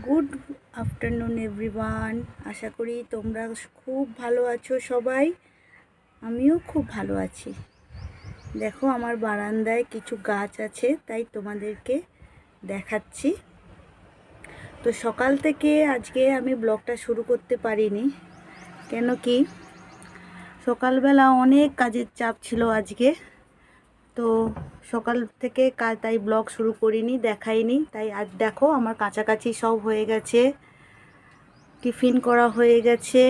Good afternoon everyone. আশা করি তোমরা খুব ভালো আছো সবাই। আমিও খুব ভালো আছি। দেখো আমার বারান্দায় কিছু গাছ আছে, তাই তোমাদেরকে দেখাচ্ছি। তো সকাল থেকে আজকে আমি ব্লগটা শুরু করতে পারিনি, কেন কি সকালবেলা অনেক কাজের চাপ ছিল আজকে। তো সকাল থেকে তাই ব্লগ শুরু করিনি, দেখাইনি। তাই আজ দেখো আমার কাছাকাছি সব হয়ে গেছে, টিফিন করা হয়ে গেছে।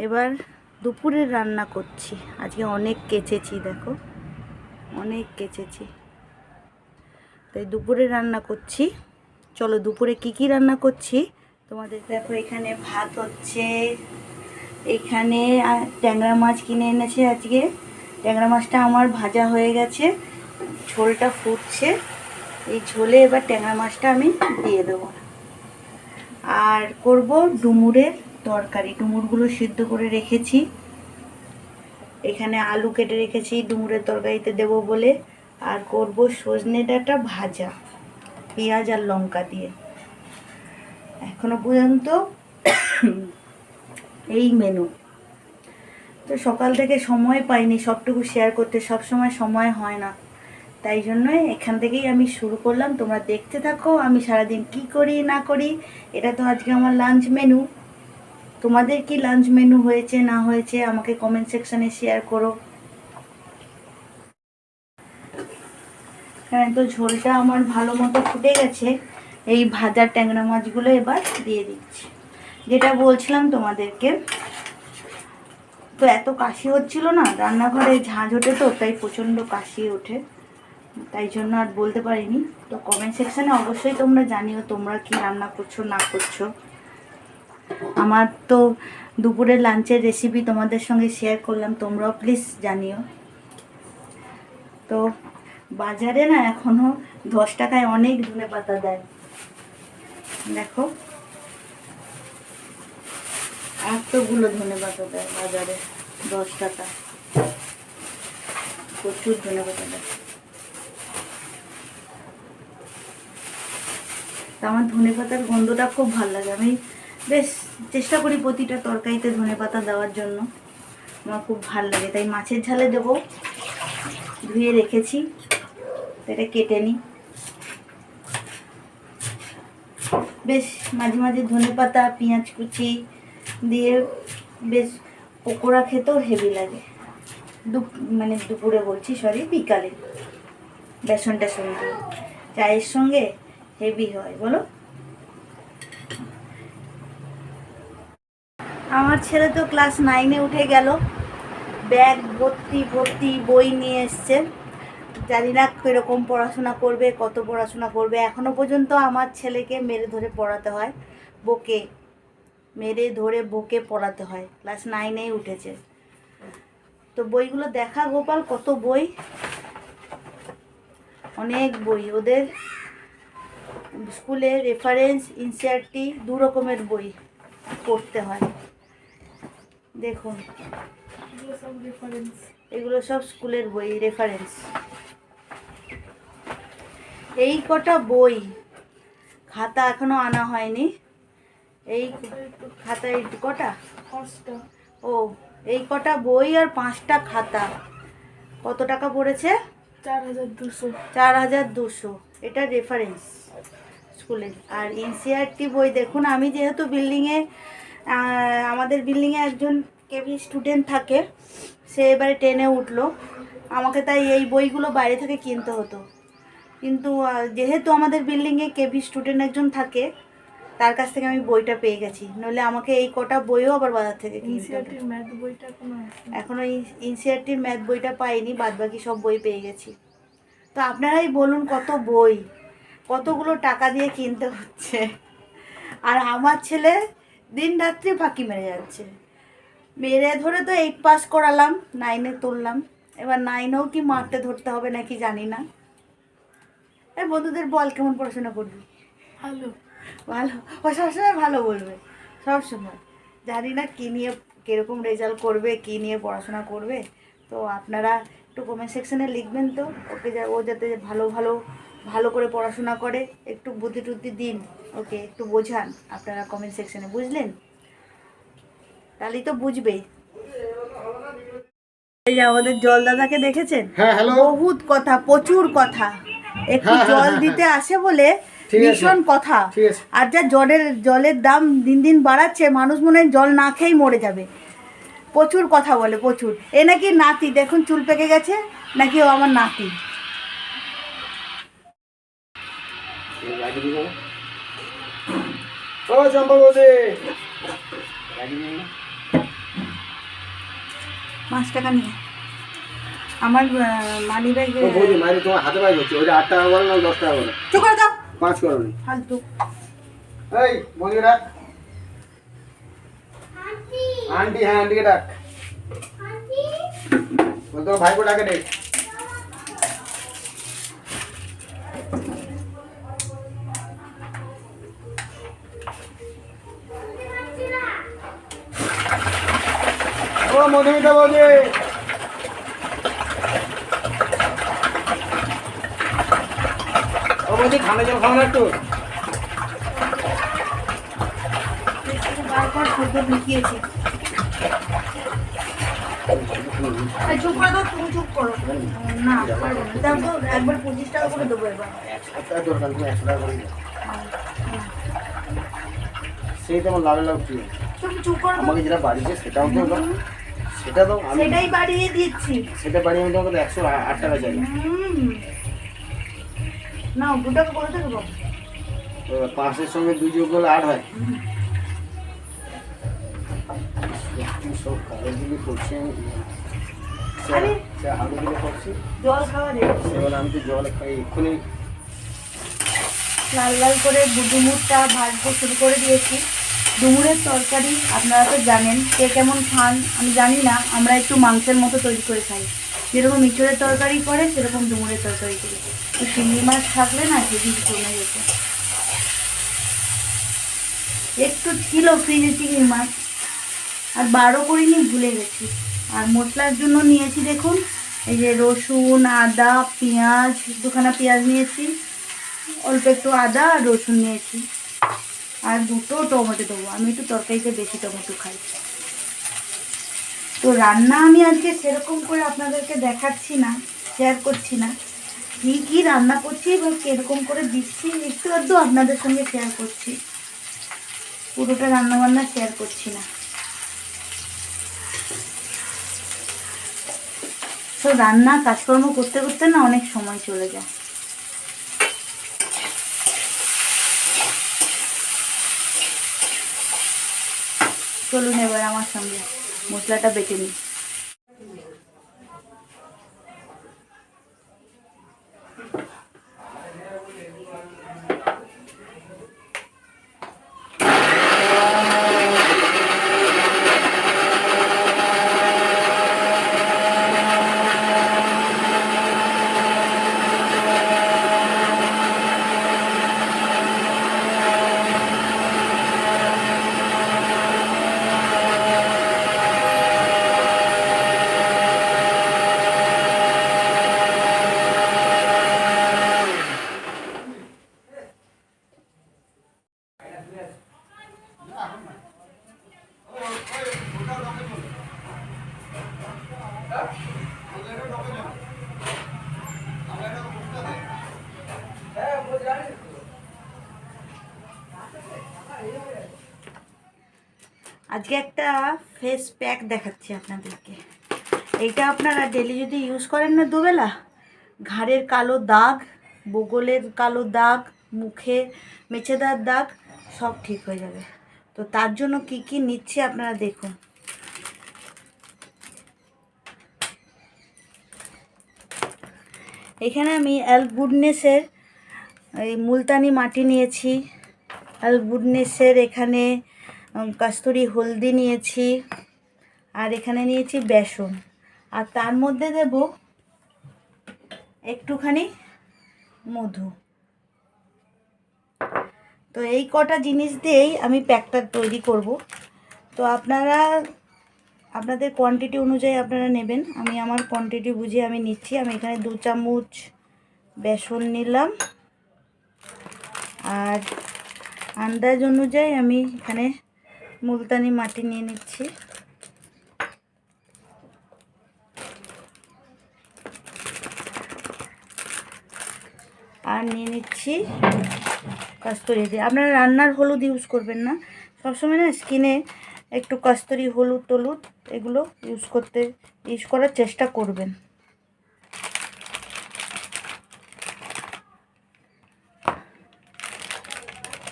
এবার দুপুরের রান্না করছি। আজকে অনেক কেচেছি, দেখো অনেক কেচেছি, তাই দুপুরে রান্না করছি। চলো দুপুরে কি রান্না করছি তোমাদের দেখো। এখানে ভাত হচ্ছে, এখানে ট্যাংরা মাছ কিনে এনেছে আজকে। ট্যাংরা মাছটা আমার ভাজা হয়ে গেছে, ঝোলটা ফুটছে। এই ঝোলে এবার ট্যাংরা মাছটা আমি দিয়ে দেবো। আর করব ডুমুরের তরকারি। ডুমুরগুলো সিদ্ধ করে রেখেছি, এখানে আলু কেটে রেখেছি ডুমুরের তরকারিতে দেব বলে। আর করব সজনে ডাঁটা ভাজা পেঁয়াজ আর লঙ্কা দিয়ে। এখনো পর্যন্ত এই মেনু। তো সকাল থেকে সময় পাইনি সবটুকু শেয়ার করতে, সব সময় হয় না, তাই জন্যই এখান থেকেই আমি শুরু করলাম। তোমরা দেখতে থাকো আমি সারাদিন কি করি না করি। এটা তো আজকে আমার লাঞ্চ মেনু। তোমাদের কি লাঞ্চ মেনু হয়েছে না হয়েছে আমাকে কমেন্ট সেকশানে শেয়ার করো। হ্যাঁ, তো ঝোলটা আমার ভালো মতো ফুটে গেছে। এই ভাজা ট্যাংরা মাছগুলো এবার দিয়ে দিচ্ছি। যেটা বলছিলাম তোমাদেরকে, তো এত কাশি হচ্ছিল না, রান্নাঘরে ঝাঁঝ ওঠে, তো তাই প্রচণ্ড কাশি ওঠে, তাই জন্য আর বলতে পারিনি। তো কমেন্ট সেকশানে অবশ্যই তোমরা জানিও তোমরা কি রান্না করছো না করছো। আমার তো দুপুরের লাঞ্চের রেসিপি তোমাদের সঙ্গে শেয়ার করলাম, তোমরাও প্লিজ জানিও। তো বাজারে না এখনও 10 টাকায় অনেক ধনেপাতা দেয়, দেখো এতগুলো ধনেপাতা দেয় বাজারে 10 টাকা, প্রচুর ধনেপাতা দেয়। তা আমার ধনেপাতার গন্ধটা খুব ভালো লাগে। আমি বেশ চেষ্টা করি প্রতিটা তরকারিতে ধনেপাতা দেওয়ার জন্য, আমার খুব ভালো লাগে। তাই মাছের ঝালে দেবো, ধুয়ে রেখেছি, এটা কেটে নিই। বেশ মাঝে মাঝে ধনেপাতা পেঁয়াজ কুচি দিয়ে বেশ পকোড়া খেতেও হেভি লাগে। মানে দুপুরে বলছি, সরি বিকালে বেসন টেসন দিয়ে চায়ের সঙ্গে হেভি হয়, বলো। আমার ছেলে তো ক্লাস 9-এ উঠে গেল, ব্যাগ ভর্তি ভর্তি বই নিয়ে এসছে। জানি না কীরকম পড়াশোনা করবে, কত পড়াশোনা করবে। এখনও পর্যন্ত আমার ছেলেকে মেরে ধরে পড়াতে হয়, বকে মেরে ধরে বকে পড়াতে হয়। ক্লাস 9-এই উঠেছে, তো বইগুলো দেখা গোপাল, কত বই, অনেক বই। ওদের স্কুলে রেফারেন্স এনসিইআরটি 2 রকমের বই পড়তে হয়। দেখুন এগুলো সব স্কুলের বই, রেফারেন্স। এই কটা বই, খাতা এখনো আনা হয়নি। এই খাতায় কটা, ও এই কটা বই আর 5টা খাতা, কত টাকা পড়েছে? 4,200। এটা রেফারেন্স স্কুলের। আর এনসিইআরটি বই দেখুন, আমি যেহেতু বিল্ডিংয়ে, আমাদের বিল্ডিংয়ে একজন কেভি স্টুডেন্ট থাকে, সে এবারে 10-এ উঠলো, আমাকে তাই এই বইগুলো বাইরে থেকে কিনতে হতো। কিন্তু যেহেতু আমাদের বিল্ডিংয়ে কেভি স্টুডেন্ট একজন থাকে, তার কাছ থেকে আমি বইটা পেয়ে গেছি, নইলে আমাকে এই কটা বইও আবার বাজার থেকে কিনতে হতো। এখনো এনসিইআরটির ম্যাথ বইটা পাইনি, বাদবাকি সব বই পেয়ে গেছি। তো আপনারাই বলুন কত বই, কতগুলো টাকা দিয়ে কিনতে হচ্ছে। আর আমার ছেলে দিন রাত্রি ফাঁকি মেরে যাচ্ছে। মেরে ধরে তো 8 পাস করালাম, 9-এ তুললাম, এবার 9-এও কি মারতে ধরতে হবে নাকি জানি না। এই বন্ধুদের বল কেমন পড়াশোনা করবি? ভালো ভালো, ও সবসময় ভালো বলবে, সবসময়। জানি না কী নিয়ে কীরকম রেজাল্ট করবে, কী নিয়ে পড়াশোনা করবে। তো আপনারা একটু কমেন্ট সেকশানে লিখবেন তো, ও যাতে ভালো ভালো ভালো করে পড়াশোনা করে, একটু বুদ্ধি টুদ্ধি দিন ওকে, একটু বোঝান আপনারা কমেন্ট সেকশনে, বুঝলেন? তাহলেই তো বুঝবে। এই যে আমাদের জল দাদাকে দেখেছেন? হ্যাঁ, হ্যালো। বহুত কথা, প্রচুর কথা, একটু হ্যাঁ, জল দিতে আসে বলে ঠিক আছে, ভীষণ কথা। ঠিক আছে। আর যা জলের দাম দিন দিন বাড়াচ্ছে, মানুষ মনে হয় জল না খেয়েই মরে যাবে। প্রচুর কথা বলে, প্রচুর। এ নাকি নাতি, দেখুন চুল পেকে গেছে, নাকি ও আমার নাতি। ও চম্পা বৌদি, 5 টাকা নিয়ে আমার মানি ব্যাগে। ও বৌদি মাইরে তোমার হাতে পাই হচ্ছে, ওইটা 8 টাকা বলো না 10 টাকা বলো? চুপ করে দাও, 5 করোনি। ফালতু। এই বৌদি ডাক আন্টি, হ্যাঁ আন্টিকে ডাক, বল তোমার ভাইপো ডাকে ডেক। ও মধুমিতা বৌদি, ও বৌদি ঠান্ডা জল খাও না একটু? বারবার শব্দ ঢুকিয়েছি। চুপ করে দাও, তুমি চুপ করো না, পারবো না। দাও তো, একবার 25 টাকা করে দেবো এবার। 100 টাকা দরকার, তুমি 100 টাকা করে দাও। সেই তোমার লাভে লাভ কি? তুমি চুপ করো তো। আমাকে যেটা বাড়িছে সেটাও তো দাও, সেটা তো আমি সেটাই বাড়িয়ে দিচ্ছি। সেটা বাড়িয়ে আমি তোমাকে 108 টাকা চাই। না, 2 টাকা করে দেবো। তো 5-এর সঙ্গে 2 যোগ করলে 8 হয়। সব কাগজগুলি করছি আরে আলুগুলো করছি, জল খাওয়া রে। এবার আমি তো জল খাই এক্ষুনি। লাল লাল করে ডুমুরটা ভাজতে শুরু করে দিয়েছি। ডুমুরের তরকারি আপনারা তো জানেন, কে কেমন খান আমি জানি না, আমরা একটু মাংসের মতো তৈরি করে খাই। যেরকম ইঁচড়ের তরকারি করে সেরকম ডুমুরের তরকারি করি। তো চিংড়ি মাছ থাকলে না হেভি কমে যেত। একটু ছিল ফ্রিজে চিংড়ি মাছ, আর 12 করিনি, ভুলে গেছি। আর মশলার জন্য নিয়েছি দেখুন, এই যে রসুন, আদা, পেঁয়াজ, 2খানা পেঁয়াজ নিয়েছি, অল্প একটু আদা আর রসুন নিয়েছি, আর 2টো টমেটো দেবো। আমি একটু তরকারিতে বেশি টমেটো খাই। তো রান্না আমি আজকে সেরকম করে আপনাদেরকে দেখাচ্ছি না, শেয়ার করছি না কী কী রান্না করছি বা কীরকম করে দিচ্ছি, একটু আধটু আপনাদের সঙ্গে শেয়ার করছি, পুরোটা রান্নাবান্না শেয়ার করছি না। তো রান্না কাজকর্ম করতে করতে না অনেক সময় চলে যায়। চলুন এবার আমার সঙ্গে মশলাটা বেটে নিই। আজকে একটা ফেস প্যাক দেখাচ্ছি আপনাদেরকে। এইটা আপনারা ডেলি যদি ইউজ করেন না, দুবেলা, ঘাড়ের কালো দাগ, বগলের কালো দাগ, মুখে মেছেদার দাগ সব ঠিক হয়ে যাবে। তো তার জন্য কি কি নিচ্ছি আপনারা দেখুন। এখানে আমি অ্যালগুডনেসের এই মুলতানি মাটি নিয়েছি, অ্যালগুডনেসের এখানে কস্তুরি হলদি নিয়েছি, আর এখানে নিয়েছি বেসন, আর তার মধ্যে দেব একটুখানি মধু। তো এই কটা জিনিস দিয়েই আমি প্যাকটা তৈরি করব। তো আপনারা আপনাদের কোয়ান্টিটি অনুযায়ী আপনারা নেবেন, আমি আমার কোয়ান্টিটি বুঝে আমি নিচ্ছি। আমি এখানে 2 চামচ বেসন নিলাম, আর আন্দাজ অনুযায়ী আমি এখানে মুলতানি মাটি নিয়ে নিচ্ছি। আর নিয়ে নিচ্ছি কস্তুরি দিয়ে। আপনারা রান্নার হলুদ ইউজ করবেন না, সবসময় না স্কিনে একটু কস্তুরি হলুদ এগুলো ইউজ করার চেষ্টা করবেন।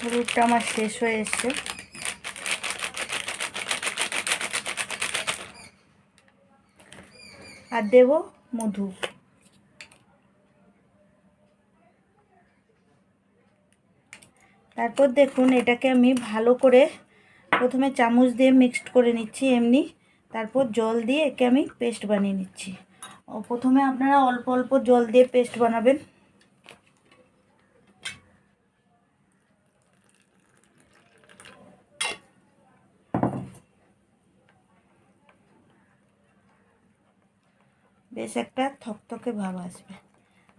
হলুদটা আমার শেষ হয়ে এসছে। আর দেব মধু। তারপর দেখুন এটাকে আমি ভালো করে প্রথমে চামচ দিয়ে মিক্সড করে নিচ্ছি এমনি, তারপর জল দিয়ে একে আমি পেস্ট বানিয়ে নিচ্ছি। প্রথমে আপনারা অল্প অল্প জল দিয়ে পেস্ট বানাবেন। বেশ একটা থকথকে ভাব আসবে।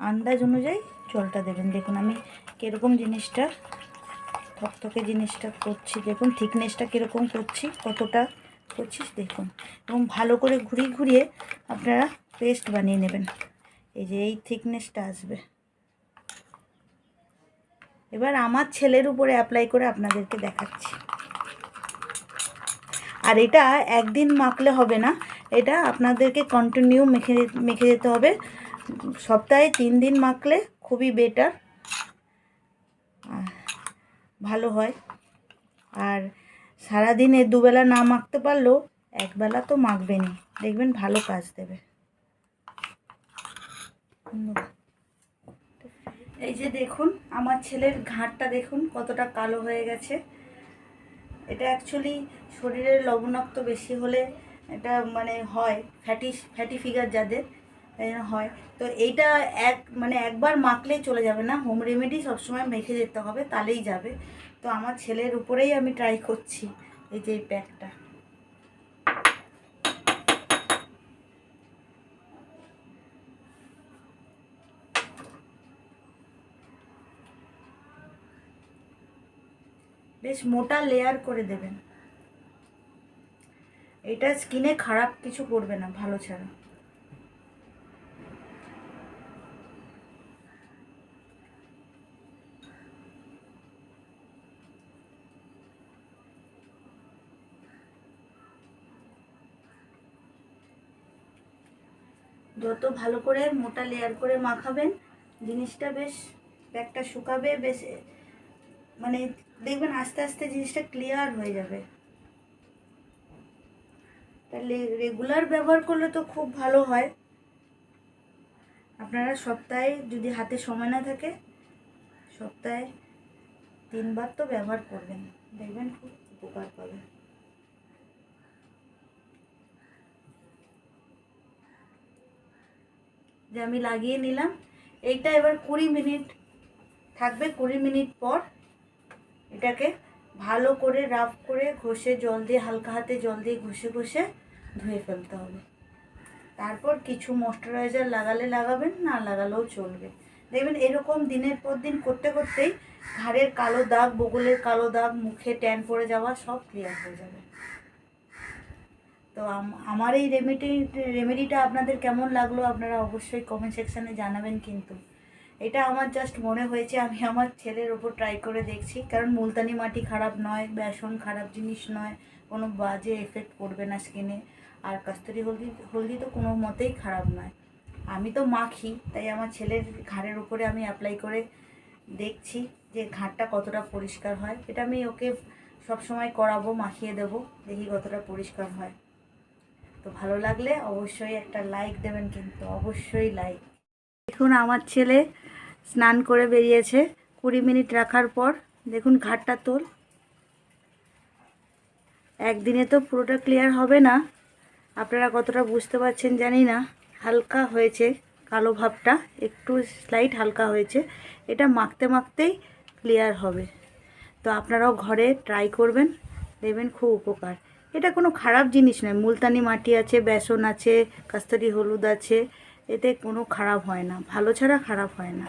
আন্দাজ অনুযায়ী জলটা দেবেন। দেখুন আমি কীরকম জিনিসটা থকথকে জিনিসটা করছি, দেখুন থিকনেসটা কীরকম করছি, কতটা করছি দেখুন। এবং ভালো করে ঘুরিয়ে আপনারা পেস্ট বানিয়ে নেবেন। এই যে এই থিকনেসটা আসবে। এবার আমার ছেলের উপরে অ্যাপ্লাই করে আপনাদেরকে দেখাচ্ছি। আর এটা একদিন মাখলে হবে না, এটা আপনাদেরকে কন্টিনিউ মেখে যেতে হবে। সপ্তাহে 3 দিন মাখলে খুবই বেটার, ভালো হয়। আর সারাদিনে দুবেলা না মাখতে পারলেও একবেলা তো মাখবেনই, দেখবেন ভালো কাজ দেবে। এই যে দেখুন আমার ছেলের ঘাড়টা দেখুন কতটা কালো হয়ে গেছে। এটা অ্যাকচুয়ালি শরীরের লবণাক্ত বেশি হলে এটা মানে হয়, ফ্যাটি ফিগার যাদের হয়। তো এইটা একবার মাখলেই চলে যাবে না, হোম রেমেডি সবসময় মেখে যেতে হবে, তাহলেই যাবে। তো আমার ছেলের উপরেই আমি ট্রাই করছি এই যে এই প্যাকটা। বেশ মোটা লেয়ার করে দেবেন, এটা স্কিনে খারাপ কিছু করবে না ভালো ছাড়া। যত ভালো করে মোটা লেয়ার করে মাখাবেন জিনিসটা বেশ প্যাকটা শুকাবে, বেশ মানে দেখবেন আস্তে আস্তে জিনিসটা ক্লিয়ার হয়ে যাবে। তাহলে রেগুলার ব্যবহার করলে তো খুব ভালো হয়। আপনারা সপ্তাহে যদি হাতে সময় না থাকে সপ্তাহে 3 বার তো ব্যবহার করবেন, দেখবেন খুব উপকার পাবে। যে আমি লাগিয়ে নিলাম, এইটা এবার 20 মিনিট থাকবে। 20 মিনিট পর এটাকে ভালো করে রাফ করে ঘষে জল দিয়ে, হালকা হাতে জল দিয়ে ঘষে ধুয়ে ফেলতে হবে। তারপর কিছু ময়শ্চারাইজার লাগালে লাগাবেন, না লাগালেও চলবে। দেখবেন এরকম দিনের পর দিন করতে করতেই ঘাড়ের কালো দাগ, বগলের কালো দাগ, মুখে ট্যান পড়ে যাওয়া সব ক্লিয়ার হয়ে যাবে। তো আমার এই রেমেডিটা আপনাদের কেমন লাগলো আপনারা অবশ্যই কমেন্ট সেকশানে জানাবেন। কিন্তু এটা আমার জাস্ট মনে হয়েছে, আমি আমার ছেলের ওপর ট্রাই করে দেখছি। কারণ মুলতানি মাটি খারাপ নয়, বেসন খারাপ জিনিস নয়, কোনো বাজে এফেক্ট পড়বে না স্কিনে। আর কস্তুরি হলদি তো কোনো মতেই খারাপ নয়। আমি তো মাখি, তাই আমার ছেলের ঘাড়ের উপরে আমি অ্যাপ্লাই করে দেখছি যে ঘাড়টা কতটা পরিষ্কার হয়। এটা আমি ওকে সবসময় করাবো, মাখিয়ে দেবো, দেখি কতটা পরিষ্কার হয়। তো ভালো লাগলে অবশ্যই একটা লাইক দেবেন, কিন্তু অবশ্যই লাইক। দেখুন আমার ছেলে স্নান করে বেরিয়েছে 20 মিনিট রাখার পর। দেখুন ঘাড়টা তোল। একদিনে তো পুরোটা ক্লিয়ার হবে না, আপনারা কতটা বুঝতে পারছেন জানি না। হালকা হয়েছে কালো ভাবটা, একটু স্লাইট হালকা হয়েছে। এটা মাখতে মাখতেই ক্লিয়ার হবে। তো আপনারাও ঘরে ট্রাই করবেন, দেখবেন খুব উপকার। এটা কোনো খারাপ জিনিস নয়, মুলতানি মাটি আছে, বেসন আছে, কস্তুরি হলুদ আছে, এতে কোনো খারাপ হয় না, ভালো ছাড়া খারাপ হয় না।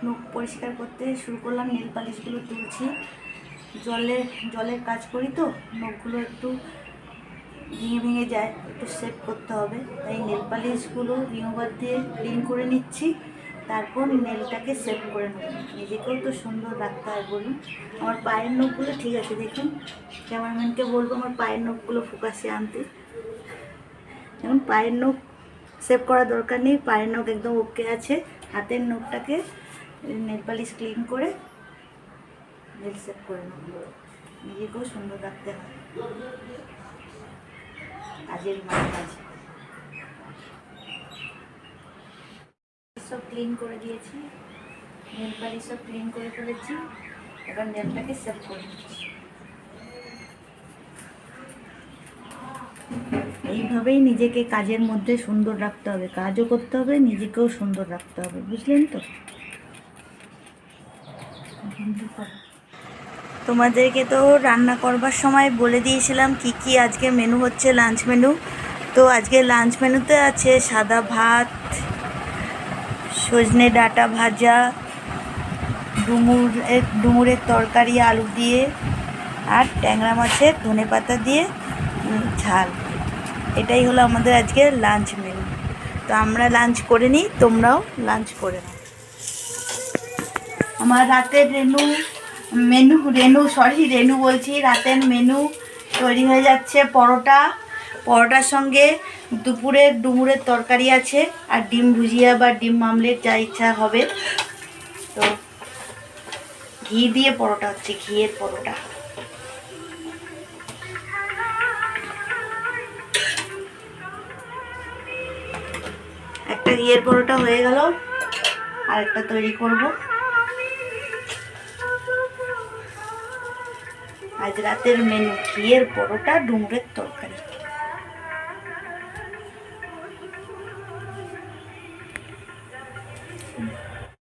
নখ পরিষ্কার করতে শুরু করলাম। নেল পালিশগুলো তুলছি। জলের কাজ করি তো নখগুলো একটু ভেঙে ভেঙে যায়, একটু সেভ করতে হবে, তাই নেল পালিশগুলো রিমুভার দিয়ে ক্লিন করে নিচ্ছি। তারপর নেলটাকে সেভ করে নেব। নিজেকেও তো সুন্দর রাখতে হয় বলুন। আমার পায়ের নখগুলো ঠিক আছে, দেখুন ক্যামেরাম্যানকে বলবো আমার পায়ের নখগুলো ফোকাসে আনতে। এখন পায়ের নখ সেভ করার দরকার নেই, পায়ের নখ একদম ওকে আছে। হাতের নখটাকে নেল পালিশ ক্লিন করে নেল সেভ করে নেব। নিজেকেও সুন্দর রাখতে হয়, কাজের কাজ। সব ক্লিন করে দিয়েছি, নেল পালিশ সব ক্লিন করে ফেলেছি। এবার নেলটাকে সেভ করে নিচ্ছি। এইভাবেই নিজেকে কাজের মধ্যে সুন্দর রাখতে হবে, কাজও করতে হবে, নিজেকেও সুন্দর রাখতে হবে, বুঝলেন তো? তোমাদেরকে তো রান্না করবার সময় বলে দিয়েছিলাম কি কি আজকে মেনু হচ্ছে, লাঞ্চ মেনু। তো আজকে লাঞ্চ মেনুতে আছে সাদা ভাত, সজনে ডাঁটা ভাজা, ডুমুরের তরকারি আলু দিয়ে, আর ট্যাংরা মাছের ধনেপাতা দিয়ে ঝাল। এটাই হলো আমাদের আজকে লাঞ্চ মেনু। তো আমরা লাঞ্চ করে নিই, তোমরাও লাঞ্চ করে নাও। আমার রাতের রেনু বলছি, রাতের মেনু তৈরি হয়ে যাচ্ছে। পরোটার সঙ্গে দুপুরের ডুমুরের তরকারি আছে, আর ডিম ভুজিয়া বা ডিম মামলেট যা ইচ্ছা হবে। তো ঘি দিয়ে পরোটা হচ্ছে, ঘিয়ের পরোটা। একটা ঘিয়ের পরোটা হয়ে গেল, আর একটা তৈরি করব। আজ রাতের মেনু ঘিয়ের পরোটা, ডুমুরের তরকারি।